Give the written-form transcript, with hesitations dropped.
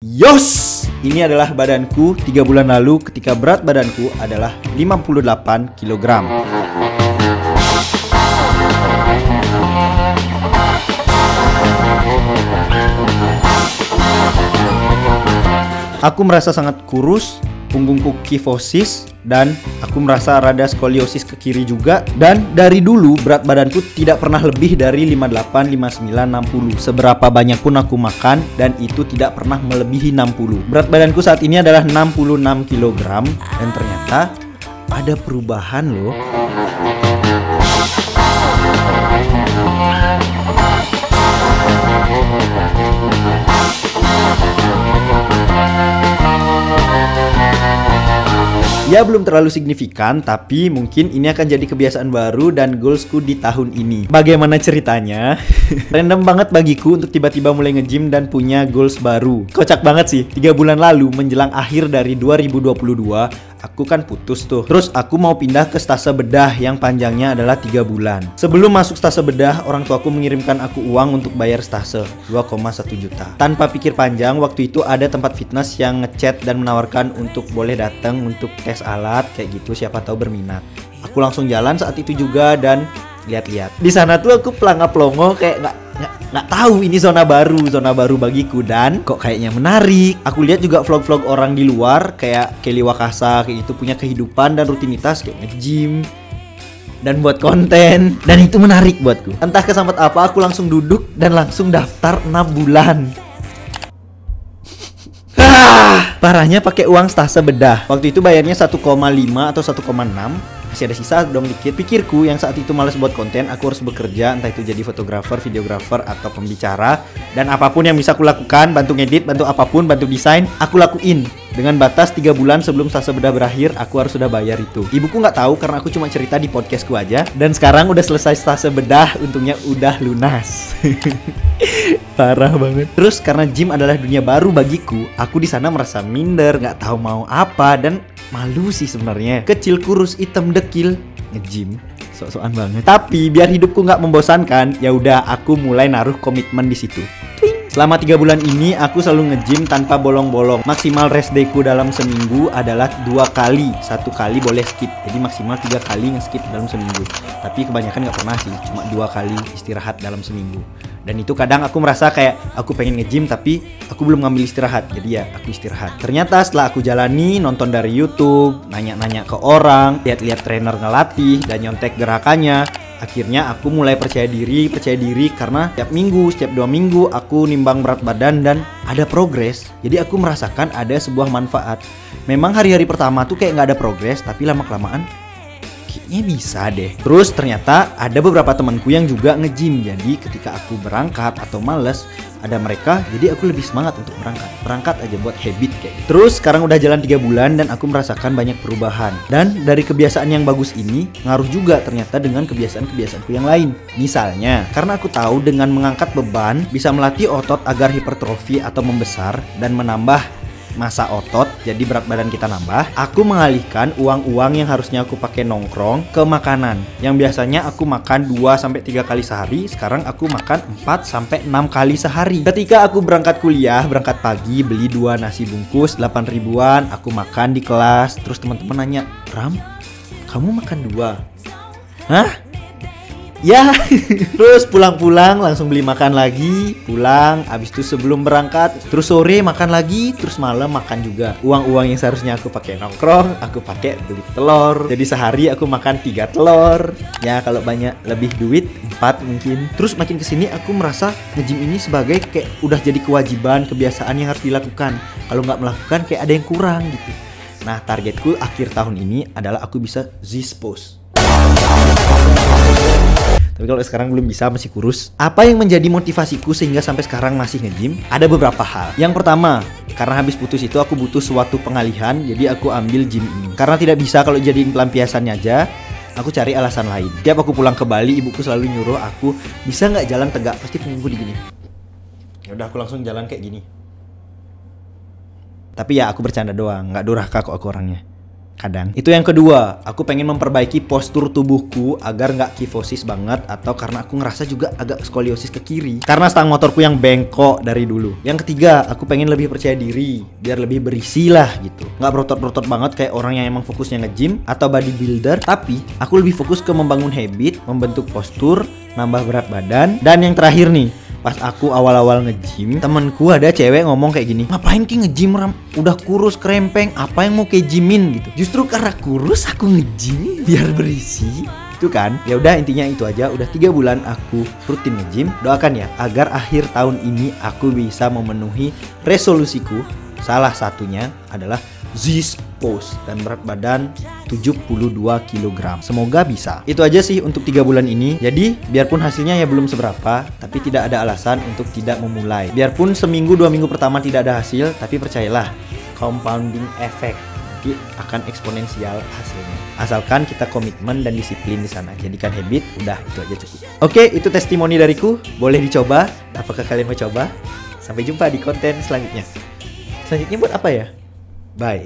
Yos! Ini adalah badanku 3 bulan lalu ketika berat badanku adalah 58 kg. Aku merasa sangat kurus, punggungku kifosis, dan aku merasa rada skoliosis ke kiri juga. Dan dari dulu berat badanku tidak pernah lebih dari 58, 59, 60. Seberapa banyak pun aku makan, dan itu tidak pernah melebihi 60. Berat badanku saat ini adalah 66 kg. Dan ternyata ada perubahan loh. Ya belum terlalu signifikan, tapi mungkin ini akan jadi kebiasaan baru dan goalsku di tahun ini. Bagaimana ceritanya? Random banget bagiku untuk tiba-tiba mulai nge-gym dan punya goals baru. Kocak banget sih, 3 bulan lalu menjelang akhir dari 2022, aku kan putus tuh. Terus aku mau pindah ke stase bedah yang panjangnya adalah 3 bulan. Sebelum masuk stase bedah, orang tuaku mengirimkan aku uang untuk bayar stase 2,1 juta. Tanpa pikir panjang, waktu itu ada tempat fitness yang ngechat dan menawarkan untuk boleh datang untuk tes alat kayak gitu, siapa tahu berminat. Aku langsung jalan saat itu juga dan lihat-lihat. Di sana tuh aku pelangap-pelongo kayak nggak tahu ini zona baru bagiku, dan kok kayaknya menarik. Aku lihat juga vlog-vlog orang di luar kayak Kelly Wakasa kayak gitu, punya kehidupan dan rutinitas kayak nge-gym dan buat konten, dan itu menarik buatku. Entah kesambet apa, aku langsung duduk dan langsung daftar 6 bulan. Parahnya pakai uang stase bedah. Waktu itu bayarnya 1,5 atau 1,6. Masih ada sisa dong dikit. Pikirku yang saat itu malas buat konten, aku harus bekerja, entah itu jadi fotografer, videografer, atau pembicara. Dan apapun yang bisa aku lakukan, bantu ngedit, bantu apapun, bantu desain, aku lakuin. Dengan batas 3 bulan sebelum stase bedah berakhir, aku harus sudah bayar itu. Ibuku nggak tahu karena aku cuma cerita di podcastku aja. Dan sekarang udah selesai stase bedah, untungnya udah lunas. Parah banget. Terus karena gym adalah dunia baru bagiku, aku di sana merasa minder, nggak tahu mau apa, dan malu sih sebenarnya. Kecil, kurus, hitam, dekil, nge-gym sok-sokan banget. Tapi biar hidupku nggak membosankan, ya udah aku mulai naruh komitmen di situ. Selama 3 bulan ini aku selalu nge-gym tanpa bolong-bolong. Maksimal rest dayku dalam seminggu adalah 2 kali. 1 kali boleh skip. Jadi maksimal 3 kali nge-skip dalam seminggu. Tapi kebanyakan gak pernah sih. Cuma 2 kali istirahat dalam seminggu. Dan itu kadang aku merasa kayak aku pengen nge-gym tapi aku belum ngambil istirahat. Jadi ya aku istirahat. Ternyata setelah aku jalani, nonton dari YouTube, nanya-nanya ke orang, lihat-lihat trainer ngelatih dan nyontek gerakannya, akhirnya aku mulai percaya diri karena setiap minggu, setiap 2 minggu aku nimbang berat badan dan ada progres. Jadi aku merasakan ada sebuah manfaat. Memang hari-hari pertama tuh kayak gak ada progres, tapi lama-kelamaan kayaknya bisa deh. Terus ternyata ada beberapa temanku yang juga nge-gym. Jadi ketika aku berangkat atau males, ada mereka, jadi aku lebih semangat untuk berangkat aja buat habit kayak gitu. Terus sekarang udah jalan 3 bulan dan aku merasakan banyak perubahan. Dan dari kebiasaan yang bagus ini ngaruh juga ternyata dengan kebiasaan-kebiasaanku yang lain. Misalnya, karena aku tahu dengan mengangkat beban bisa melatih otot agar hipertrofi atau membesar dan menambah masa otot, jadi berat badan kita nambah. Aku mengalihkan uang-uang yang harusnya aku pakai nongkrong ke makanan. Yang biasanya aku makan 2-3 kali sehari, sekarang aku makan 4-6 kali sehari. Ketika aku berangkat kuliah, berangkat pagi, beli 2 nasi bungkus 8 ribuan, aku makan di kelas. Terus teman-teman nanya, "Ram, kamu makan 2?" Hah? Ya, terus pulang-pulang langsung beli makan lagi, pulang, abis itu sebelum berangkat, terus sore makan lagi, terus malam makan juga. Uang-uang yang seharusnya aku pakai nongkrong, aku pakai beli telur. Jadi sehari aku makan 3 telur. Ya kalau banyak lebih duit 4 mungkin. Terus makin kesini aku merasa nge-gym ini sebagai kayak udah jadi kewajiban, kebiasaan yang harus dilakukan. Kalau nggak melakukan kayak ada yang kurang gitu. Nah targetku akhir tahun ini adalah aku bisa Z-pose. Tapi kalau sekarang belum bisa, masih kurus. Apa yang menjadi motivasiku sehingga sampai sekarang masih nge-gym? Ada beberapa hal. Yang pertama, karena habis putus itu aku butuh suatu pengalihan, jadi aku ambil gym ini. Karena tidak bisa kalau jadiin pelampiasannya aja, aku cari alasan lain. Tiap aku pulang ke Bali, ibuku selalu nyuruh aku, bisa nggak jalan tegak? Pasti punggungku digini. Ya udah aku langsung jalan kayak gini. Tapi ya aku bercanda doang, nggak durhaka kok aku orangnya. kadang. Itu yang kedua, aku pengen memperbaiki postur tubuhku agar nggak kifosis banget, atau karena aku ngerasa juga agak skoliosis ke kiri karena stang motorku yang bengkok dari dulu. Yang ketiga, aku pengen lebih percaya diri biar lebih berisi lah gitu, nggak berotot-berotot banget kayak orang yang emang fokusnya nge-gym atau bodybuilder, tapi aku lebih fokus ke membangun habit, membentuk postur, nambah berat badan. Dan yang terakhir nih, pas aku awal-awal nge-gym, temenku ada cewek ngomong kayak gini, ngapain ki nge-gym Ram? Udah kurus krempeng, apa yang mau ke gymin gitu. Justru karena kurus aku nge-gym biar berisi. Itu kan, ya udah intinya itu aja. Udah 3 bulan aku rutin nge-gym. Doakan ya agar akhir tahun ini aku bisa memenuhi resolusiku. Salah satunya adalah this pose dan berat badan 72 kg. Semoga bisa. Itu aja sih untuk 3 bulan ini. Jadi biarpun hasilnya ya belum seberapa, tapi tidak ada alasan untuk tidak memulai. Biarpun seminggu 2 minggu pertama tidak ada hasil, tapi percayalah, compounding effect nanti akan eksponensial hasilnya. Asalkan kita komitmen dan disiplin di sana. Jadikan habit, udah itu aja cukup. Oke, itu testimoni dariku. Boleh dicoba. Apakah kalian mau coba? Sampai jumpa di konten selanjutnya. Selanjutnya buat apa ya? Bye.